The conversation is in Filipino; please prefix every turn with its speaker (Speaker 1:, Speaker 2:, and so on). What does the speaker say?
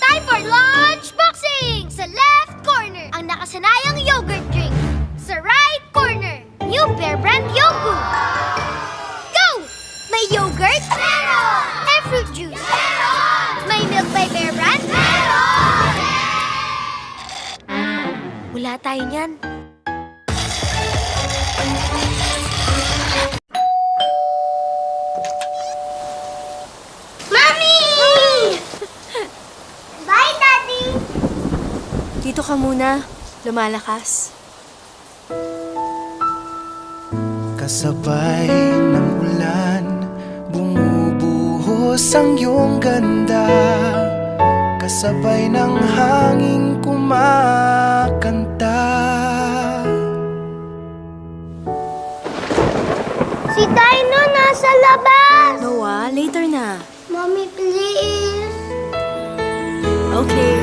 Speaker 1: Time for lunch boxing! Sa left corner, ang nakasanayang yogurt drink. Sa right corner, new Bear Brand Yogurt. Go! May yogurt? Meron! And fruit juice? Meron! May milk by Bear Brand? Meron! Wala tayo niyan. Mami! Bye, Daddy!
Speaker 2: Dito ka muna. Lumalakas.
Speaker 3: Kasabay ng ulan, bumubuhos ang iyong ganda. Kasabay ng hanging kumakanta.
Speaker 1: Si Dino nasa labas!
Speaker 2: Noah, later na.
Speaker 1: Mommy, please.
Speaker 2: Okay.